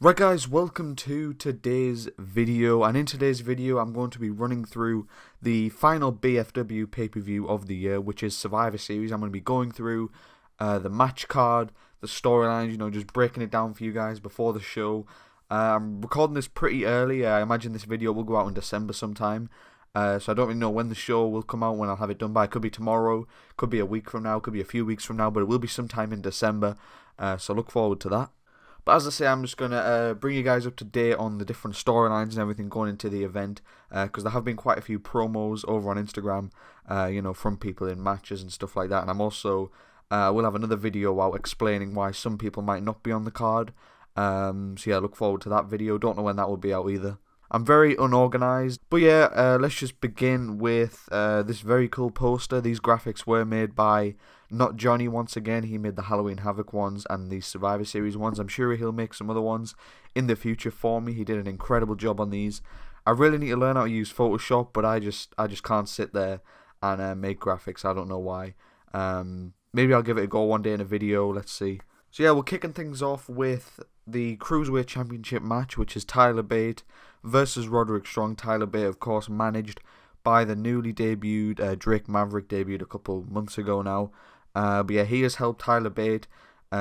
Right guys, welcome to today's video, and in today's video I'm going to be running through the final BFW pay-per-view of the year, which is Survivor Series. I'm going to be going through the match card, the storylines, just breaking it down for you guys before the show. I'm recording this pretty early. I imagine this video will go out in December sometime, so I don't really know when the show will come out, when I'll have it done by. It could be tomorrow, could be a week from now, could be a few weeks from now, but it will be sometime in December, so look forward to that. But as I say, I'm just going to bring you guys up to date on the different storylines and everything going into the event, because there have been quite a few promos over on Instagram, from people in matches and stuff like that. And I'm also, we'll have another video out explaining why some people might not be on the card. So yeah, look forward to that video. Don't know when that will be out either. I'm very unorganized, but yeah, let's just begin with this very cool poster. These graphics were made by Not Johnny once again. He made the Halloween Havoc ones and the Survivor Series ones. I'm sure he'll make some other ones in the future for me. He did an incredible job on these. I really need to learn how to use Photoshop, but I just can't sit there and make graphics. I don't know why. Maybe I'll give it a go one day in a video. Let's see. So yeah, we're kicking things off with the Cruiserweight Championship match, which is Tyler Bate versus Roderick Strong. Tyler Bate, of course, managed by the newly debuted Drake Maverick, debuted a couple months ago now. But yeah, he has helped Tyler Bate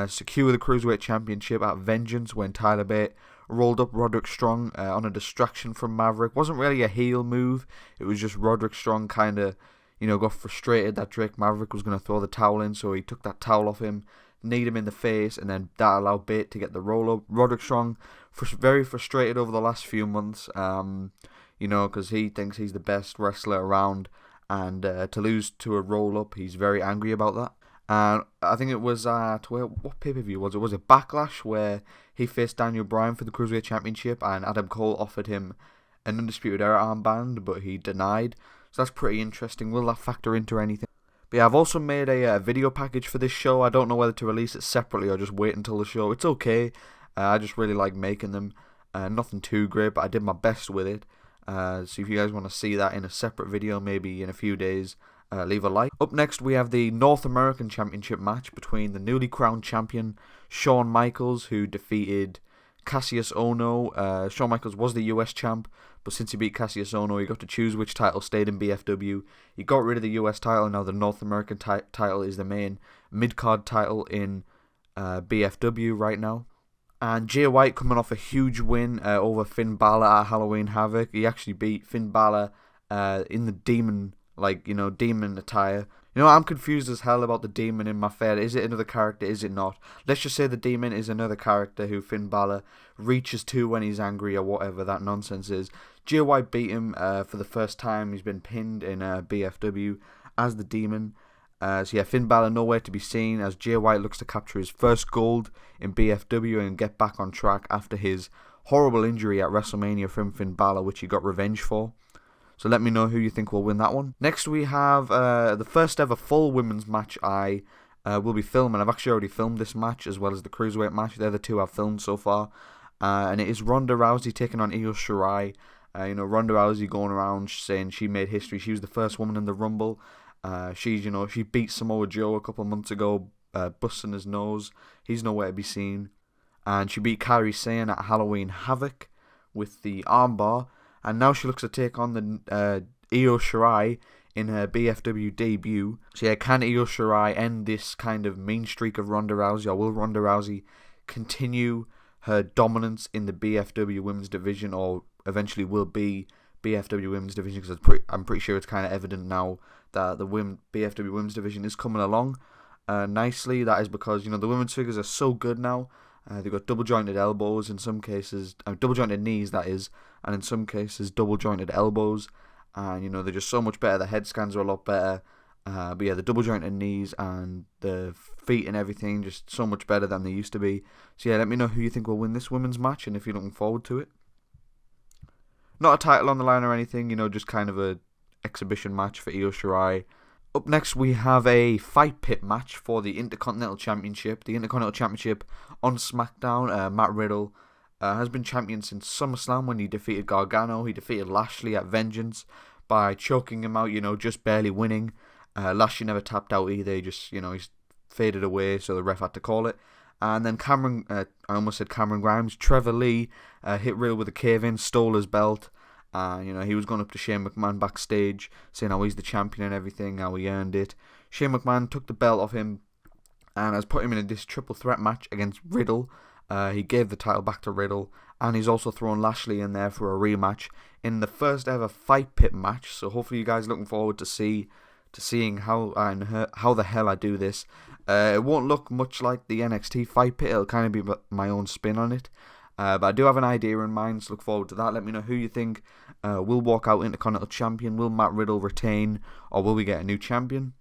secure the Cruiserweight Championship at Vengeance when Tyler Bate rolled up Roderick Strong on a distraction from Maverick. Wasn't really a heel move. It was just Roderick Strong kind of, got frustrated that Drake Maverick was going to throw the towel in, so he took that towel off him, kneed him in the face, and then that allowed Bate to get the roll-up. Roderick Strong, very frustrated over the last few months, because he thinks he's the best wrestler around, and to lose to a roll-up, he's very angry about that. And I think it was what pay-per-view was it? Was it Backlash, where he faced Daniel Bryan for the Cruiserweight Championship, and Adam Cole offered him an Undisputed Era armband, but he denied. So that's pretty interesting. Will that factor into anything? But yeah, I've also made a video package for this show. I don't know whether to release it separately or just wait until the show. It's okay. I just really like making them. Nothing too great, but I did my best with it. So if you guys want to see that in a separate video, maybe in a few days, leave a like. Up next, we have the North American Championship match between the newly crowned champion, Shawn Michaels, who defeated Cassius Ohno. Shawn Michaels was the US champ, but since he beat Cassius Ohno, he got to choose which title stayed in BFW. He got rid of the US title, now the North American title is the main mid-card title in BFW right now. And Jay White coming off a huge win over Finn Balor at Halloween Havoc. He actually beat Finn Balor in the demon, demon attire. I'm confused as hell about the demon in my fair. Is it another character? Is it not? Let's just say the demon is another character who Finn Balor reaches to when he's angry or whatever that nonsense is. Jay White beat him for the first time. He's been pinned in BFW as the demon. So yeah, Finn Balor nowhere to be seen as Jay White looks to capture his first gold in BFW and get back on track after his horrible injury at WrestleMania from Finn Balor, which he got revenge for. So let me know who you think will win that one. Next we have the first ever full women's match I will be filming. I've actually already filmed this match as well as the Cruiserweight match. They're the two I've filmed so far. And it is Ronda Rousey taking on Io Shirai. Ronda Rousey going around saying she made history. She was the first woman in the Rumble. She beat Samoa Joe a couple months ago, busting his nose. He's nowhere to be seen. And she beat Kairi Sane at Halloween Havoc with the armbar. And now she looks to take on the Io Shirai in her BFW debut. So yeah, can Io Shirai end this kind of mean streak of Ronda Rousey, or will Ronda Rousey continue her dominance in the BFW women's division, or eventually will be BFW women's division? Because I'm pretty sure it's kind of evident now that the BFW women's division is coming along nicely. That is because the women's figures are so good now. They've got double jointed elbows in some cases, double jointed knees that is, and in some cases double jointed elbows. And they're just so much better. The head scans are a lot better. But yeah, the double jointed knees and the feet and everything just so much better than they used to be. So yeah, let me know who you think will win this women's match and if you're looking forward to it. Not a title on the line or anything, just kind of a exhibition match for Io Shirai. Up next, we have a fight pit match for the Intercontinental Championship. The Intercontinental Championship on Smackdown. Matt Riddle has been champion since SummerSlam when he defeated Gargano. He defeated Lashley at Vengeance by choking him out, just barely winning. Lashley never tapped out either. He just, he's faded away, so the ref had to call it. And then I almost said Cameron Grimes, Trevor Lee hit Riddle with a cave-in, stole his belt. He was going up to Shane McMahon backstage, saying how he's the champion and everything, how he earned it. Shane McMahon took the belt off him and has put him in this triple threat match against Riddle. He gave the title back to Riddle, and he's also thrown Lashley in there for a rematch in the first ever Fight Pit match. So hopefully you guys are looking forward to seeing how the hell I do this. It won't look much like the NXT Fight Pit. It'll kind of be my own spin on it. But I do have an idea in mind, so look forward to that. Let me know who you think will walk out Intercontinental Champion. Will Matt Riddle retain, or will we get a new champion?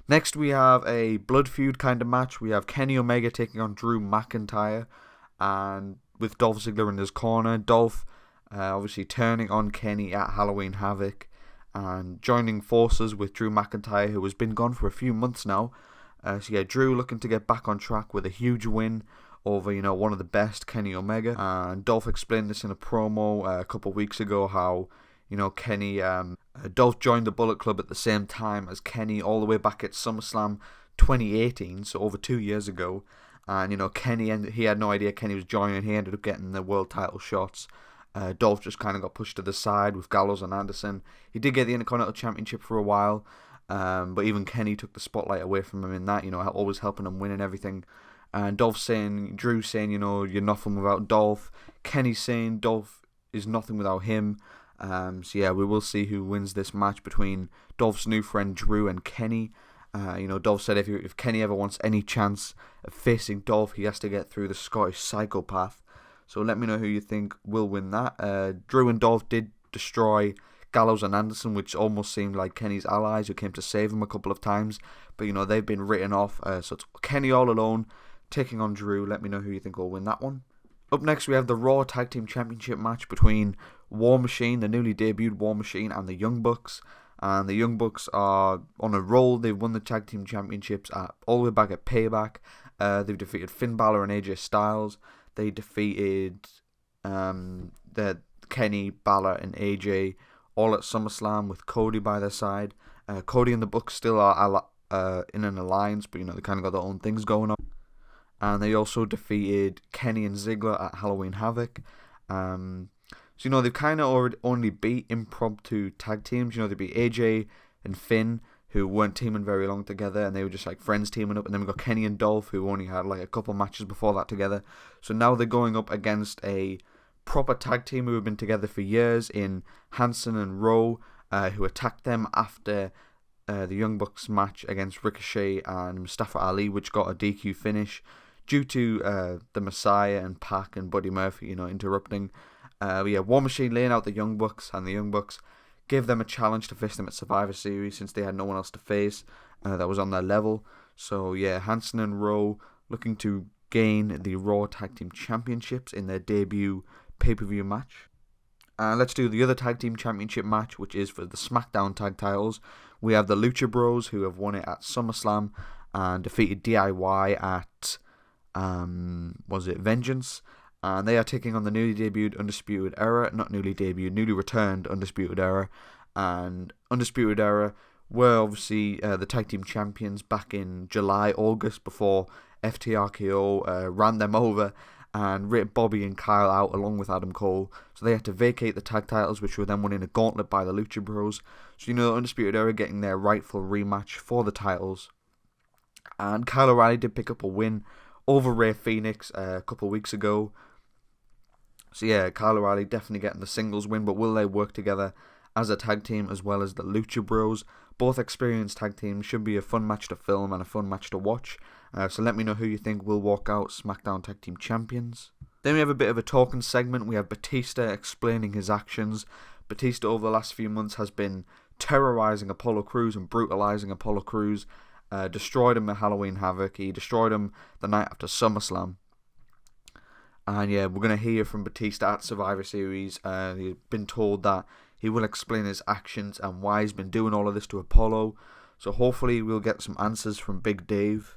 Next, we have a blood feud kind of match. We have Kenny Omega taking on Drew McIntyre, and with Dolph Ziggler in his corner. Dolph obviously turning on Kenny at Halloween Havoc, and joining forces with Drew McIntyre, who has been gone for a few months now. Drew looking to get back on track with a huge win over, one of the best, Kenny Omega. And Dolph explained this in a promo a couple of weeks ago, how, Dolph joined the Bullet Club at the same time as Kenny, all the way back at SummerSlam 2018, so over 2 years ago. And, Kenny, he had no idea Kenny was joining. He ended up getting the world title shots. Dolph just kind of got pushed to the side with Gallows and Anderson. He did get the Intercontinental Championship for a while, but even Kenny took the spotlight away from him in that, always helping him win and everything. And Drew saying, you're nothing without Dolph. Kenny saying Dolph is nothing without him. We will see who wins this match between Dolph's new friend Drew and Kenny. Dolph said if Kenny ever wants any chance of facing Dolph, he has to get through the Scottish psychopath. So let me know who you think will win that. Drew and Dolph did destroy Gallows and Anderson, which almost seemed like Kenny's allies who came to save him a couple of times. But, they've been written off. So it's Kenny all alone taking on Drew. Let me know who you think will win that one. Up next, we have the Raw Tag Team Championship match between War Machine, the newly debuted War Machine, and the Young Bucks. And the Young Bucks are on a roll. They've won the Tag Team Championships all the way back at Payback. They've defeated Finn Balor and AJ Styles. They defeated Kenny, Balor, and AJ all at SummerSlam with Cody by their side. Cody and the Bucks still are in an alliance, but they kind of got their own things going on. And they also defeated Kenny and Ziggler at Halloween Havoc. They've kind of only beat impromptu tag teams. They beat AJ and Finn, who weren't teaming very long together, and they were just like friends teaming up. And then we got Kenny and Dolph, who only had like a couple matches before that together. So now they're going up against a proper tag team who have been together for years in Hanson and Rowe, who attacked them after the Young Bucks match against Ricochet and Mustafa Ali, which got a DQ finish due to the Messiah and Pac and Buddy Murphy, interrupting. War Machine laying out the Young Bucks, and the Young Bucks gave them a challenge to face them at Survivor Series since they had no one else to face that was on their level. So Hanson and Rowe looking to gain the Raw Tag Team Championships in their debut pay-per-view match. Let's do the other Tag Team Championship match, which is for the Smackdown Tag Titles. We have the Lucha Bros, who have won it at SummerSlam and defeated DIY at Vengeance. And they are taking on the newly returned Undisputed Era. And Undisputed Era were obviously the tag team champions back in July, August, before FTRKO ran them over and ripped Bobby and Kyle out along with Adam Cole. So they had to vacate the tag titles, which were then won in a gauntlet by the Lucha Bros. So Undisputed Era getting their rightful rematch for the titles. And Kyle O'Reilly did pick up a win over Rey Fenix a couple of weeks ago. So Kyle O'Reilly definitely getting the singles win, but will they work together as a tag team as well as the Lucha Bros? Both experienced tag teams. Should be a fun match to film and a fun match to watch. So let me know who you think will walk out SmackDown Tag Team Champions. Then we have a bit of a talking segment. We have Batista explaining his actions. Batista over the last few months has been terrorizing Apollo Crews and brutalizing Apollo Crews. Destroyed him at Halloween Havoc. He destroyed him the night after SummerSlam. And we're going to hear from Batista at Survivor Series. He's been told that he will explain his actions and why he's been doing all of this to Apollo. So hopefully we'll get some answers from Big Dave.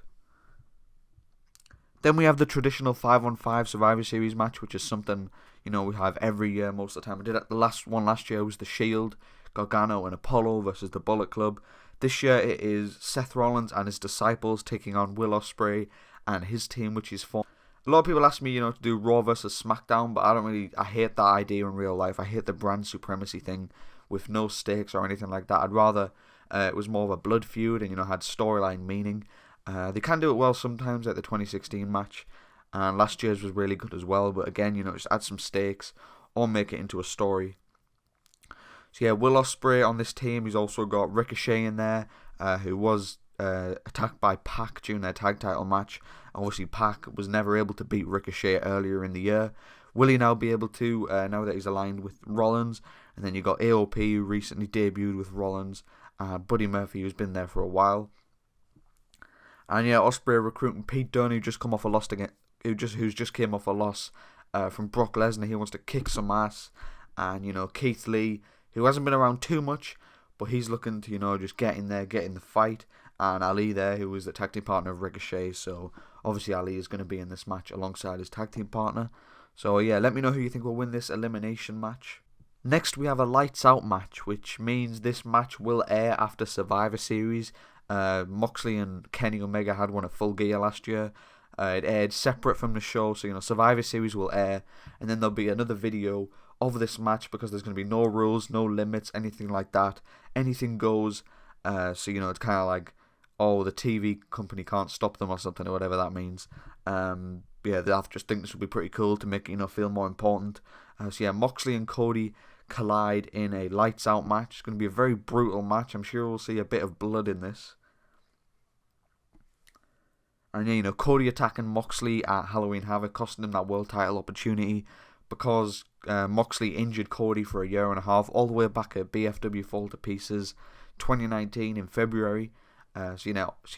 Then we have the traditional 5-on-5 Survivor Series match, which is something, we have every year most of the time. We did it. The last one last year was The Shield, Gargano and Apollo versus the Bullet Club. This year it is Seth Rollins and his disciples taking on Will Ospreay and his team, which is fun. A lot of people ask me, to do Raw versus Smackdown, but I hate that idea in real life. I hate the brand supremacy thing with no stakes or anything like that. I'd rather it was more of a blood feud and, had storyline meaning. They can do it well sometimes, like the 2016 match, and last year's was really good as well, but again, just add some stakes or make it into a story. So yeah, Will Ospreay on this team. He's also got Ricochet in there, who was attacked by Pac during their tag title match. Obviously, Pac was never able to beat Ricochet earlier in the year. Will he now be able to, now that he's aligned with Rollins? And then you got AOP, who recently debuted with Rollins, Buddy Murphy, who's been there for a while. And yeah, Ospreay recruiting Pete Dunne, who's just came off a loss from Brock Lesnar. He wants to kick some ass. And Keith Lee, who hasn't been around too much, but he's looking to just get in there, get in the fight. And Ali there, who was the tag team partner of Ricochet, so obviously Ali is going to be in this match alongside his tag team partner. So yeah, let me know who you think will win this elimination match. Next we have a lights out match, which means this match will air after Survivor Series. Moxley and Kenny Omega had one at Full Gear last year. It aired separate from the show, so Survivor Series will air, and then there'll be another video of this match because there's going to be no rules, no limits, anything like that. Anything goes. So it's kind of like, the TV company can't stop them or something, or whatever that means. Yeah, I just think this would be pretty cool to make it feel more important. So yeah, Moxley and Cody collide in a lights out match. It's going to be a very brutal match. I'm sure we'll see a bit of blood in this. And yeah, Cody attacking Moxley at Halloween Havoc, costing him that world title opportunity because Moxley injured Cody for a year and a half, all the way back at BFW Fall to Pieces 2019 in February. So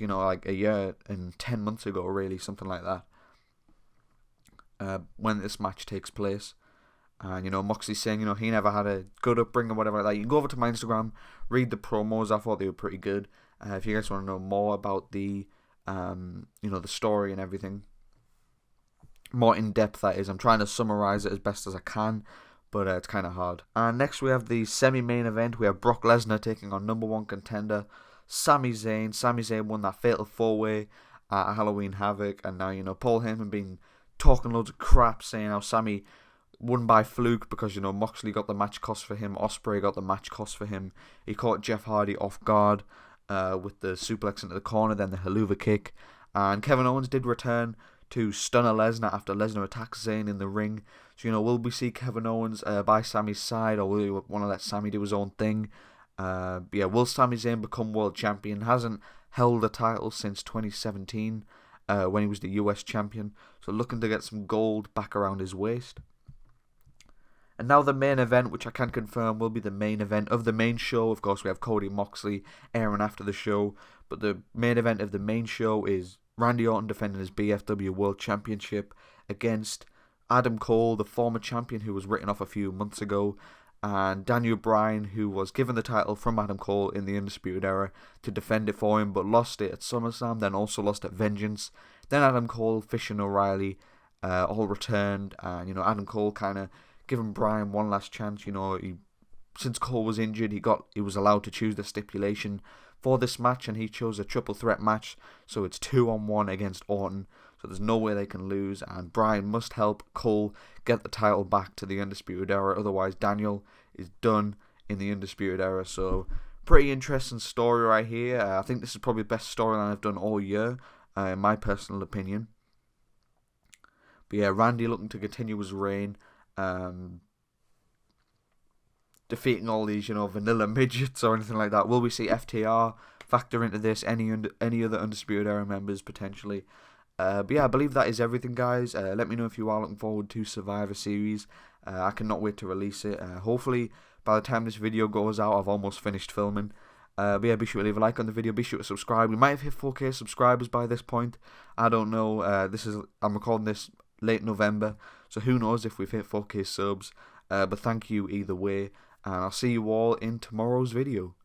like a year and 10 months ago, really, something like that. When this match takes place. And, Moxley's saying, he never had a good upbringing, whatever like that. You can go over to my Instagram, read the promos. I thought they were pretty good. If you guys want to know more about the, the story and everything, more in depth that is. I'm trying to summarize it as best as I can, but it's kind of hard. And next we have the semi-main event. We have Brock Lesnar taking on number one contender Sami Zayn. Sami Zayn won that fatal 4-way at Halloween Havoc, and now Paul Heyman been talking loads of crap, saying how Sami won by fluke because Moxley got the match cost for him, Ospreay got the match cost for him. He caught Jeff Hardy off guard with the suplex into the corner, then the haluva kick, and Kevin Owens did return to stunner Lesnar after Lesnar attacks Zayn in the ring. So will we see Kevin Owens by Sami's side, or will we want to let Sami do his own thing? Will Sami Zayn become world champion? Hasn't held the title since 2017 when he was the US champion, so looking to get some gold back around his waist. And now the main event, which I can confirm will be the main event of the main show. Of course, we have Cody and Moxley airing after the show, but the main event of the main show is Randy Orton defending his BFW World Championship against Adam Cole, the former champion who was written off a few months ago, and Daniel Bryan, who was given the title from Adam Cole in the Undisputed Era to defend it for him, but lost it at SummerSlam, then also lost at Vengeance. Then Adam Cole, Fish and O'Reilly all returned, and Adam Cole kind of giving Bryan one last chance. Since Cole was injured, he was allowed to choose the stipulation for this match, and he chose a triple threat match, so it's 2-on-1 against Orton, so there's no way they can lose, and Bryan must help Cole get the title back to the Undisputed Era, otherwise Daniel is done in the Undisputed Era. So pretty interesting story right here. I think this is probably the best storyline I've done all year, in my personal opinion. But yeah, Randy looking to continue his reign, defeating all these, vanilla midgets or anything like that. Will we see FTR factor into this? Any other Undisputed Era members potentially? But yeah, I believe that is everything, guys. Let me know if you are looking forward to Survivor Series. I cannot wait to release it. Hopefully, by the time this video goes out, I've almost finished filming. But yeah, be sure to leave a like on the video. Be sure to subscribe. We might have hit 4K subscribers by this point. I don't know. I'm recording this late November, so who knows if we've hit 4K subs. But thank you either way, and I'll see you all in tomorrow's video.